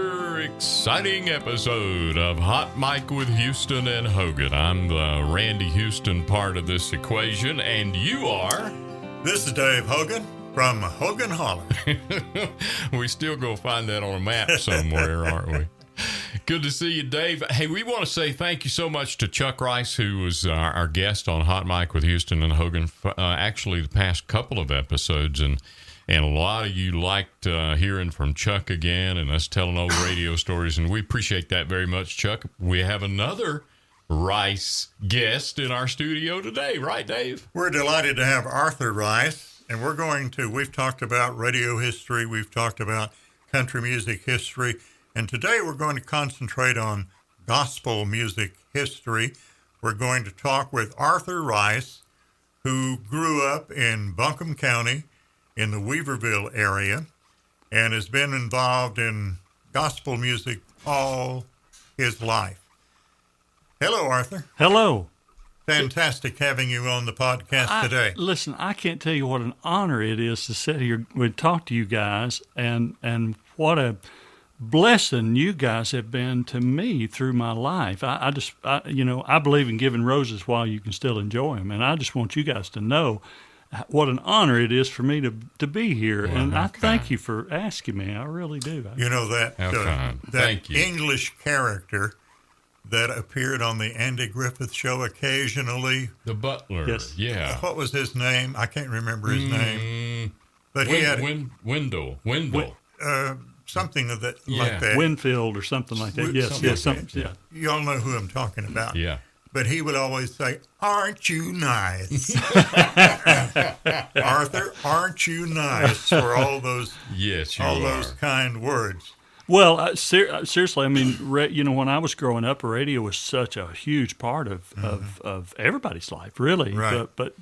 another exciting episode of Hot Mic with Houston and Hogan. I'm the Randy Houston part of this equation, and you are... This is Dave Hogan from Hogan Holler. We still go find that on a map somewhere, aren't we? Good to see you, Dave. Hey, we want to say thank you so much to Chuck Rice, who was our guest on Hot Mic with Houston and Hogan, actually the past couple of episodes, and a lot of you liked hearing from Chuck again and us telling old radio stories, and we appreciate that very much, Chuck. We have another Rice guest in our studio today, right, Dave? We're delighted to have Arthur Rice, and we've talked about radio history, we've talked about country music history, and today we're going to concentrate on gospel music history. We're going to talk with Arthur Rice, who grew up in Buncombe County in the Weaverville area and has been involved in gospel music all his life. Hello, Arthur. Hello. Fantastic having you on the podcast today. Listen, I can't tell you what an honor it is to sit here and talk to you guys, and what a blessing you guys have been to me through my life. I believe in giving roses while you can still enjoy them, and I just want you guys to know what an honor it is for me to be here, and I thank you for asking me. I really do. You know that Thank you. English character that appeared on the Andy Griffith Show occasionally. The butler. Yes. Yeah. What was his name? I can't remember his name. But he had Wendell. something of that like that. Winfield or something like that. Something. Yeah. You all know who I'm talking about. Yeah. But he would always say, "Aren't you nice?" Arthur, aren't you nice, for all those those kind words. Well, seriously, I mean, when I was growing up, radio was such a huge part of everybody's life, really. Right. But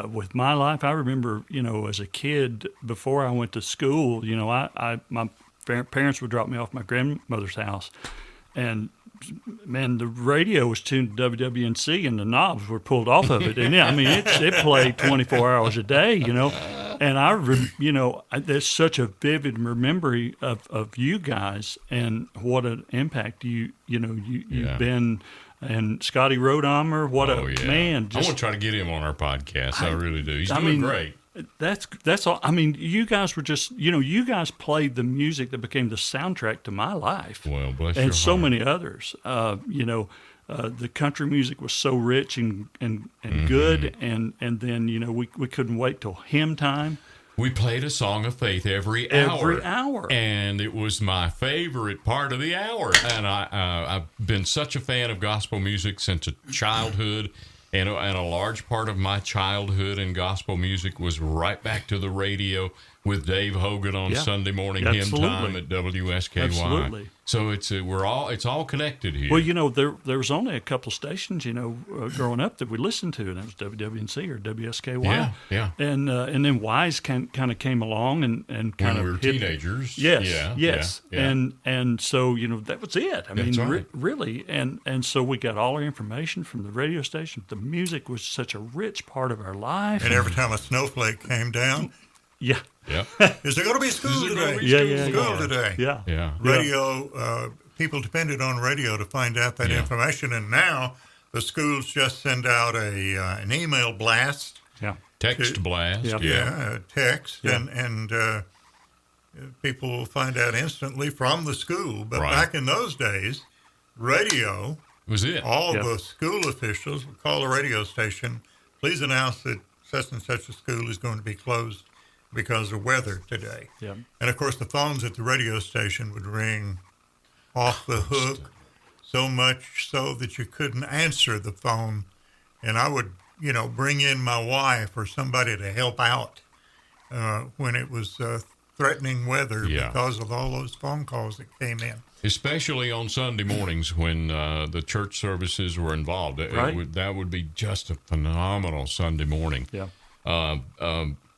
with my life, I remember, as a kid, before I went to school, my parents would drop me off at my grandmother's house, and man, the radio was tuned to WWNC, and the knobs were pulled off of it, and it played 24 hours a day, And there's such a vivid memory of you guys and what an impact you've been. And Scotty Rodehammer, man! I want to try to get him on our podcast. I really do. He's doing great. That's all. I mean, you guys were just, you guys played the music that became the soundtrack to my life. Well, bless and your so heart. many others. The country music was so rich and good, and then we couldn't wait till hymn time. We played a song of faith every hour. Every hour. And it was my favorite part of the hour. And I've been such a fan of gospel music since childhood. And a large part of my childhood and gospel music was right back to the radio with Dave Hogan on Sunday morning hymn time at WSKY. Absolutely. So it's all connected here. Well, there was only a couple stations, growing up that we listened to, and that was WWNC or WSKY. Yeah. And then Wise kind of came along and kind when of we were teenagers. Yes. Yeah. And so that was it. I mean, right. really. And so we got all our information from the radio station. The music was such a rich part of our life. And every time a snowflake came down, yeah. Is there going to be school today? Yeah. Today. Yeah. Radio, people depended on radio to find out that information, and now the schools just send out an email blast. Yeah. Text blast. Text, Yeah. and people will find out instantly from the school. But back in those days, radio was it. All the school officials would call the radio station, please announce that such and such a school is going to be closed because of weather today. Yeah. And, of course, the phones at the radio station would ring off the hook, so much so that you couldn't answer the phone. And I would, bring in my wife or somebody to help out when it was threatening weather because of all those phone calls that came in. Especially on Sunday mornings when the church services were involved. That would be just a phenomenal Sunday morning. Yeah.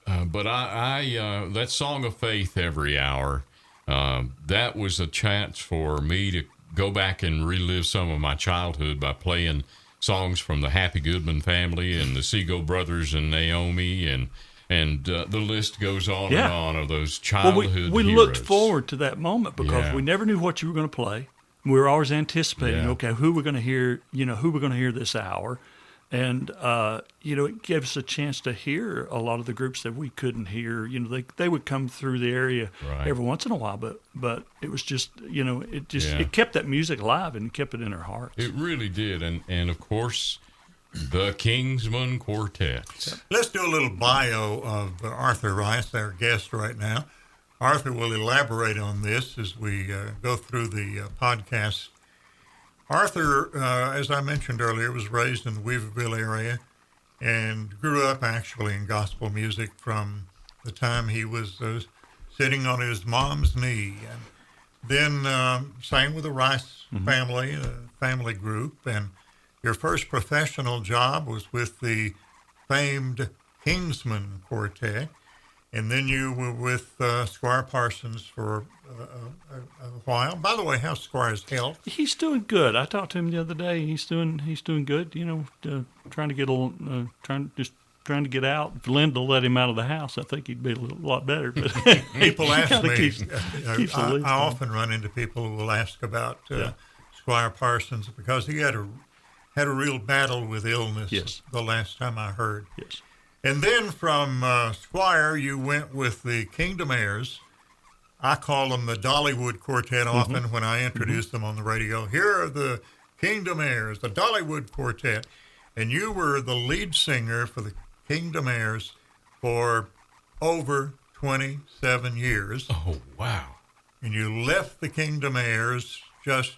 But I that song of faith every hour, that was a chance for me to go back and relive some of my childhood by playing songs from the Happy Goodman family and the Seago brothers and Naomi and And the list goes on Yeah. and on of those Well, childhood we heroes. looked forward to that moment because Yeah. we never knew what you were going to play. We were always anticipating, Yeah. okay, who we're going to hear, who we're going to hear this hour. And, it gave us a chance to hear a lot of the groups that we couldn't hear. They would come through the area Right. every once in a while, but it was just, Yeah. it kept that music alive and kept it in our hearts. It really did. And of course, the Kingsman Quartet. Let's do a little bio of Arthur Rice, our guest right now. Arthur will elaborate on this as we go through the podcast. Arthur, as I mentioned earlier, was raised in the Weaverville area and grew up actually in gospel music from the time he was sitting on his mom's knee. And then sang with the Rice family, family group. And your first professional job was with the famed Kingsman Quartet. And then you were with Squire Parsons for a while. By the way, how's Squire's health? He's doing good. I talked to him the other day. He's doing good. Trying to get trying to get out. If Linda let him out of the house, I think he'd be a lot better. But People ask me. keeps I often run into people who will ask about Squire Parsons because he had a real battle with illness. Yes. The last time I heard. Yes. And then from Squire, you went with the Kingdom Heirs. I call them the Dollywood Quartet often when I introduce them on the radio. Here are the Kingdom Heirs, the Dollywood Quartet. And you were the lead singer for the Kingdom Heirs for over 27 years. Oh, wow. And you left the Kingdom Heirs just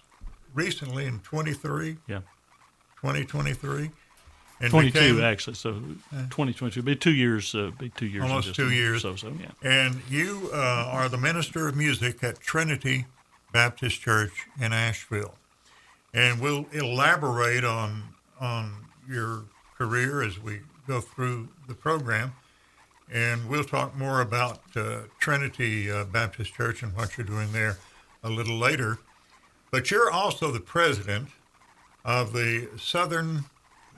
recently in 2023. And 22 actually, so 2022. Be 2 years. Be 2 years. Almost 2 years. So yeah. And you are the minister of music at Trinity Baptist Church in Asheville. And we'll elaborate on your career as we go through the program. And we'll talk more about Trinity Baptist Church and what you're doing there a little later. But you're also the president of the Southern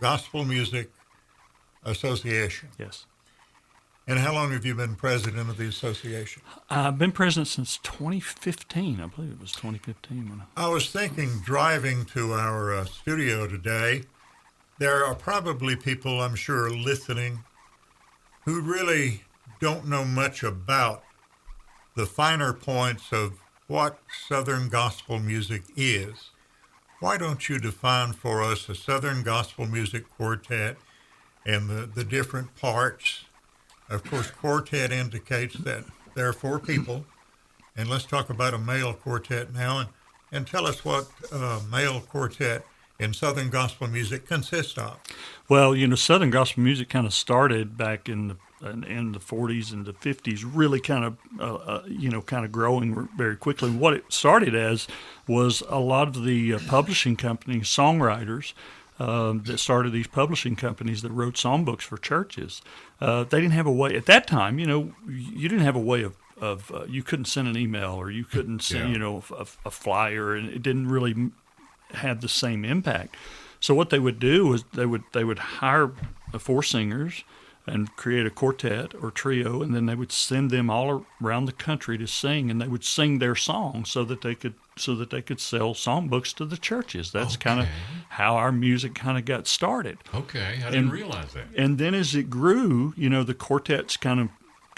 Gospel Music Association. Yes. And how long have you been president of the association? I've been president since 2015. I believe it was 2015. I was thinking, driving to our studio today, there are probably people, I'm sure, listening who really don't know much about the finer points of what Southern gospel music is. Why don't you define for us a Southern gospel music quartet and the different parts? Of course, quartet indicates that there are four people. And let's talk about a male quartet now and tell us what a male quartet in Southern gospel music consists of. Well, Southern gospel music kind of started back in the 40s and the 50s, really kind of growing very quickly. What it started as was a lot of the publishing companies, songwriters that started these publishing companies that wrote songbooks for churches. They didn't have a way at that time. You didn't have a way of you couldn't send an email or you couldn't send a flyer, and it didn't really have the same impact. So what they would do was they would hire 4 singers and create a quartet or trio, and then they would send them all around the country to sing, and they would sing their songs so that they could sell songbooks to the churches. That's kind of how our music kind of got started. Okay, I didn't realize that. And then as it grew, the quartets kind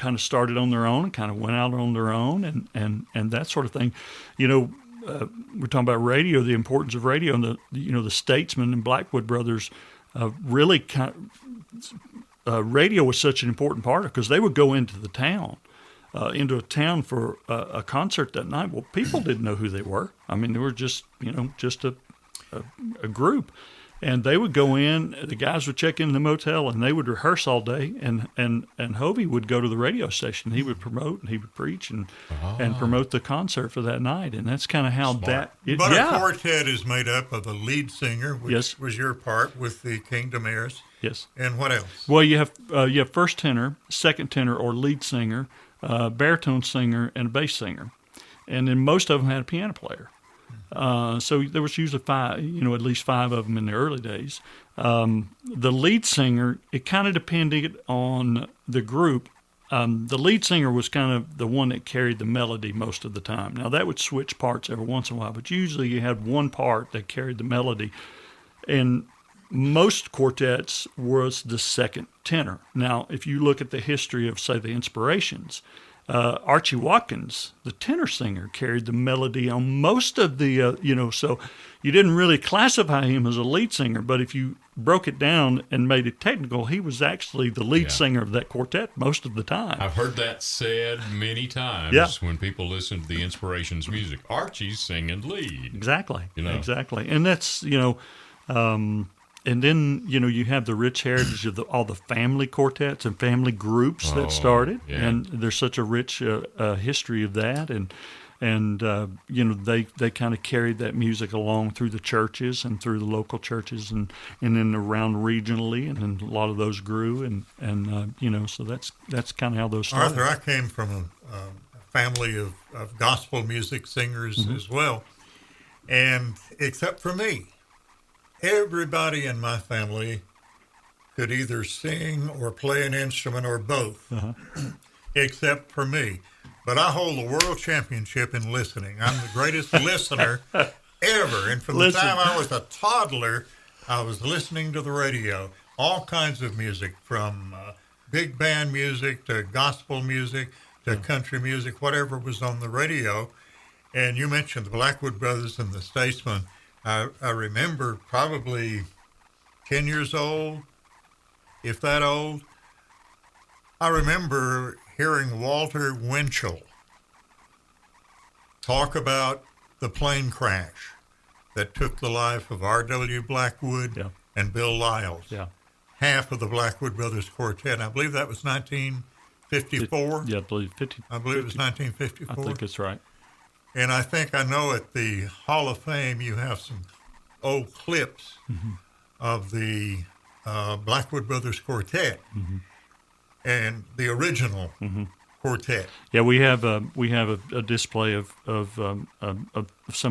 of started on their own and kind of went out on their own and that sort of thing. We're talking about radio, the importance of radio, and the Statesmen and Blackwood Brothers really kind of, radio was such an important part of it because they would go into a town for a concert that night. Well, people didn't know who they were. I mean, they were just a group. And they would go in, the guys would check in the motel, and they would rehearse all day, and Hovey would go to the radio station. He would promote, and he would preach, and promote the concert for that night. And that's kind of how Smart. A quartet is made up of a lead singer, which was your part with the Kingdom Heirs. Yes. And what else? Well, you have first tenor, second tenor, or lead singer, baritone singer, and a bass singer. And then most of them had a piano player. So there was usually five, at least five of them in the early days. The lead singer, it kind of depended on the group. The lead singer was kind of the one that carried the melody most of the time. Now, that would switch parts every once in a while, but usually you had one part that carried the melody. And most quartets was the second tenor. Now, if you look at the history of, say, the Inspirations, Archie Watkins, the tenor singer, carried the melody on most of the, so you didn't really classify him as a lead singer, but if you broke it down and made it technical, he was actually the lead singer of that quartet most of the time. I've heard that said many times when people listen to the Inspirations music. Archie's singing lead. Exactly. Exactly. And that's, and then, you have the rich heritage of all the family quartets and family groups that started. Yeah. And there's such a rich history of that. And they kind of carried that music along through the churches and through the local churches and then around regionally. And then a lot of those grew. And so that's kind of how those started. Arthur, I came from a family of gospel music singers as well. And except for me, everybody in my family could either sing or play an instrument or both, except for me. But I hold the world championship in listening. I'm the greatest listener ever. And from the time I was a toddler, I was listening to the radio, all kinds of music, from big band music to gospel music to country music, whatever was on the radio. And you mentioned the Blackwood Brothers and the Statesmen. I remember probably 10 years old, if that old. I remember hearing Walter Winchell talk about the plane crash that took the life of R.W. Blackwood and Bill Lyles, half of the Blackwood Brothers Quartet. I believe that was 1954. I believe it was 1954. I think that's right. And I think I know at the Hall of Fame you have some old clips of the Blackwood Brothers Quartet and the original quartet. Yeah, we have a display of some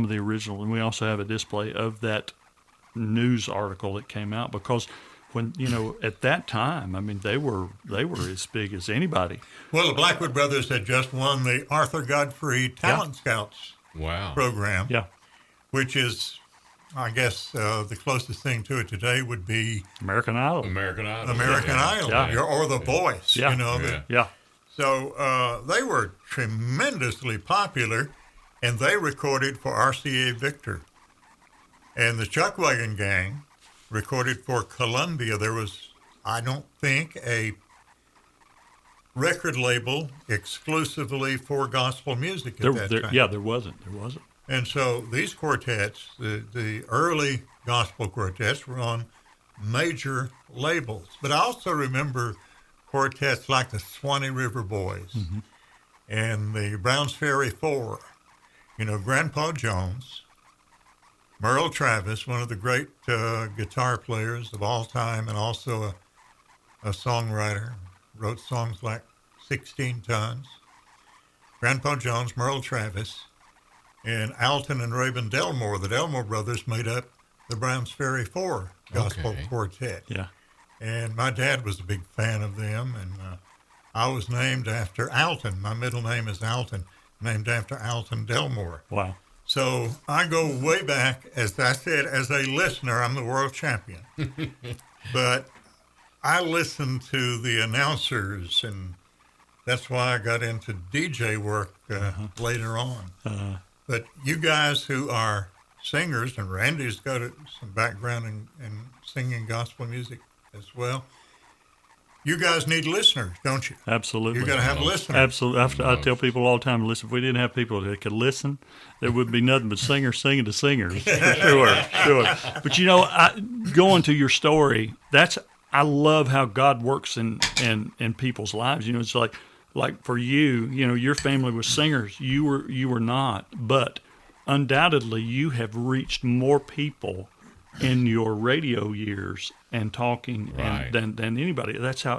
of the original, and we also have a display of that news article that came out because when at that time, I mean they were as big as anybody. Well, the Blackwood Brothers had just won the Arthur Godfrey Talent Scouts program. Yeah, which is, I guess, the closest thing to it today would be American Idol. American Idol, or The Voice. So they were tremendously popular, and they recorded for RCA Victor, and the Chuckwagon Gang recorded for Columbia. There was, I don't think, a record label exclusively for gospel music at that time. Yeah, there wasn't. And so these quartets, the early gospel quartets, were on major labels. But I also remember quartets like the Swanee River Boys and the Browns Ferry Four. Grandpa Jones, Merle Travis, one of the great guitar players of all time, and also a songwriter, wrote songs like 16 Tons. Grandpa Jones, Merle Travis, and Alton and Raven Delmore. The Delmore brothers made up the Browns Ferry Four gospel quartet. Yeah. And my dad was a big fan of them, and I was named after Alton. My middle name is Alton, named after Alton Delmore. Wow. So I go way back. As I said, as a listener, I'm the world champion. But I listened to the announcers, and that's why I got into DJ work later on. But you guys who are singers, and Randy's got some background in singing gospel music as well, you guys need listeners, don't you? Absolutely. You got to have listeners. Absolutely. I tell people all the time, listen, if we didn't have people that could listen, there would be nothing but singers singing to singers. For sure. But going to your story, I love how God works in people's lives. It's like for you, your family was singers. You were not, but undoubtedly you have reached more people in your radio years and talking than anybody. That's how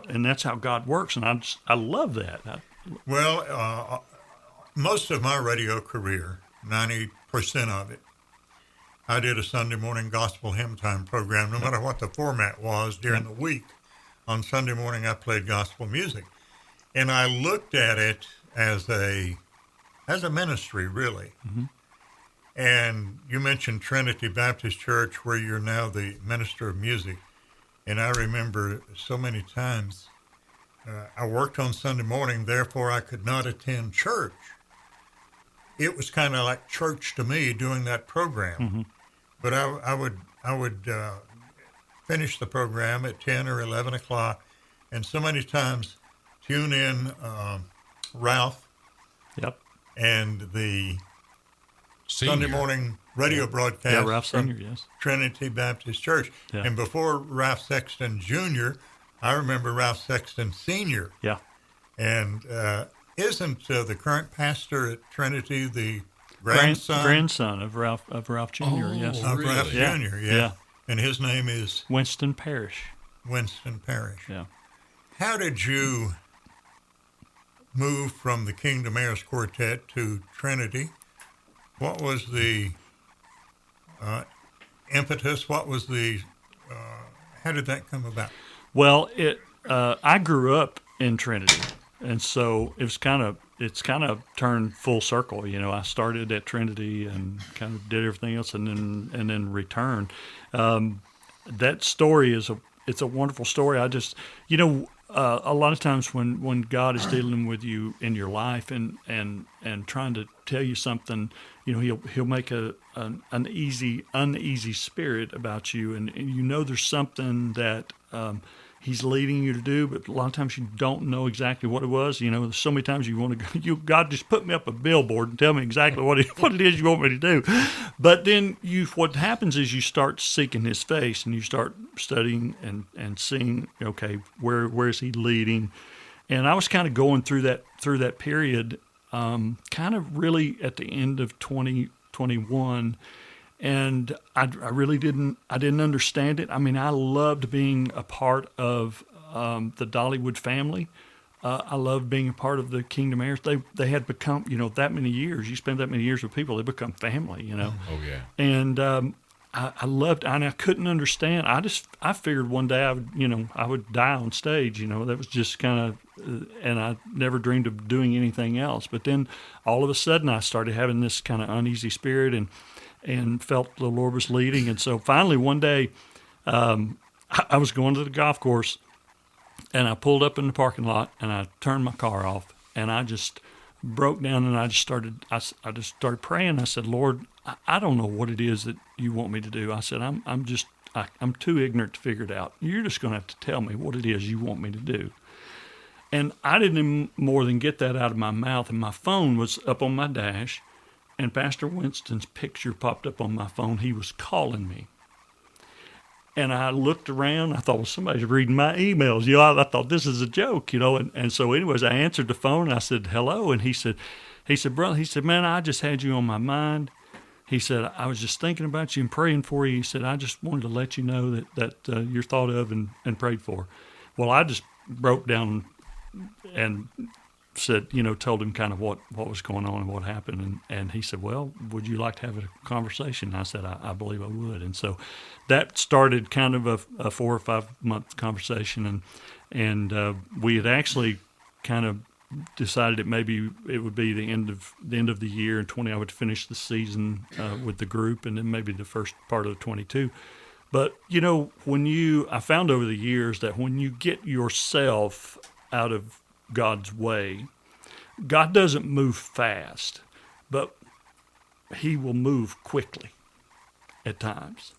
God works, and I love that. Well, most of my radio career, 90% of it, I did a Sunday morning gospel hymn time program, no matter what the format was during the week. On Sunday morning, I played gospel music. And I looked at it as a ministry, really. Mm-hmm. And you mentioned Trinity Baptist Church, where you're now the minister of music. And I remember so many times I worked on Sunday morning, therefore I could not attend church. It was kind of like church to me doing that program. Mm-hmm. But I would finish the program at 10 or 11 o'clock, and so many times tune in Ralph Yep. and the Senior. Sunday morning radio broadcast Yeah, Ralph from Senior, yes. Trinity Baptist Church. Yeah. And before Ralph Sexton Jr., I remember Ralph Sexton Sr. Yeah. And isn't the current pastor at Trinity the grandson of Ralph Jr., Oh, yes. of really? Ralph Yeah. Jr.? Yeah. And his name is Winston Parrish. Winston Parrish. Yeah. How did you move from the Kingdom Heirs Quartet to Trinity? What was the impetus? What was how did that come about? Well, I grew up in Trinity, and so it's kind of turned full circle. You know, I started at Trinity and kind of did everything else, and then returned. That story it's a wonderful story. I just, a lot of times when God is dealing with you in your life and trying to tell you something, he'll make an uneasy spirit about you, and there's something that he's leading you to do, but a lot of times you don't know exactly what it was. There's so many times you want to go, God, just put me up a billboard and tell me exactly what it is you want me to do. But then what happens is you start seeking his face, and you start studying and seeing, okay, where is he leading? And I was kind of going through that period, kind of really at the end of 2021. And I really didn't understand it. I mean, I loved being a part of the Dollywood family. I loved being a part of the Kingdom Heirs. They had become, that many years. You spend that many years with people, they become family, Oh, yeah. And I loved, and I couldn't understand. I figured one day I would die on stage. That was just kind of, and I never dreamed of doing anything else. But then all of a sudden, I started having this kind of uneasy spirit and felt the Lord was leading. And so finally one day, I was going to the golf course, and I pulled up in the parking lot, and I turned my car off, and I just broke down, and I just started praying. I said, Lord, I don't know what it is that you want me to do. I said, I'm too ignorant to figure it out. You're just going to have to tell me what it is you want me to do. And I didn't more than get that out of my mouth, and my phone was up on my dash, and Pastor Winston's picture popped up on my phone. He was calling me. And I looked around. I thought, well, somebody's reading my emails. I thought this is a joke, And so anyways, I answered the phone, and I said, hello. And he said, brother, man, I just had you on my mind. He said, I was just thinking about you and praying for you. He said, I just wanted to let you know that you're thought of and prayed for. Well, I just broke down and said, told him kind of what was going on and what happened. And he said, well, would you like to have a conversation? And I said, I believe I would. And so that started kind of a 4 or 5 month conversation. And we had actually kind of decided that maybe it would be the end of the year in 20. I would finish the season with the group, and then maybe the first part of 22. But, I found over the years that when you get yourself out of God's way, God doesn't move fast, but he will move quickly at times.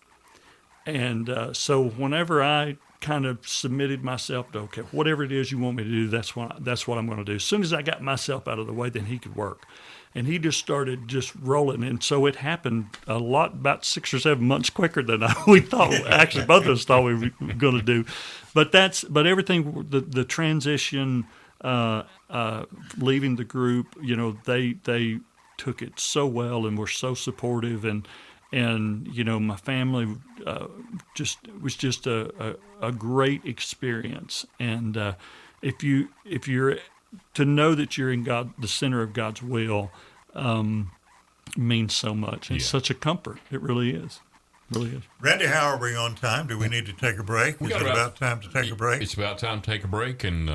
And so whenever I kind of submitted myself to, okay, whatever it is you want me to do, that's what I'm going to do. As soon as I got myself out of the way, then he could work. And he just started just rolling. And so it happened a lot, about 6 or 7 months quicker than we thought. Actually, both of us thought we were going to do. But everything, the transition, leaving the group, they took it so well and were so supportive, and my family was just a great experience. And if you're to know that you're in God, the center of God's will, means so much. It's such a comfort. It really is. Really is. Randy, how are we on time? Do we need to take a break? Is it about time to take a break? It's about time to take a break and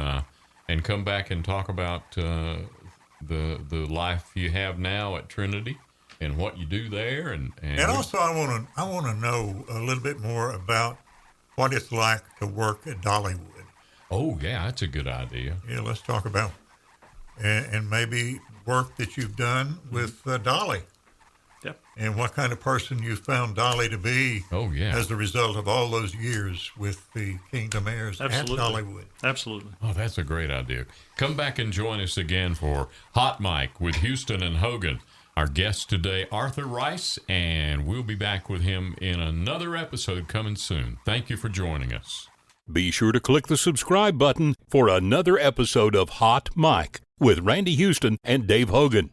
come back and talk about the life you have now at Trinity and what you do there. And also, I want to know a little bit more about what it's like to work at Dollywood. Oh, yeah, that's a good idea. Yeah, let's talk about and maybe work that you've done with Dolly. Yep. And what kind of person you found Dolly to be. Oh, yeah. As a result of all those years with the Kingdom Heirs at Dollywood. Absolutely. Oh, that's a great idea. Come back and join us again for Hot Mic with Houston and Hogan. Our guest today, Arthur Rice, and we'll be back with him in another episode coming soon. Thank you for joining us. Be sure to click the subscribe button for another episode of Hot Mic with Randy Houston and Dave Hogan.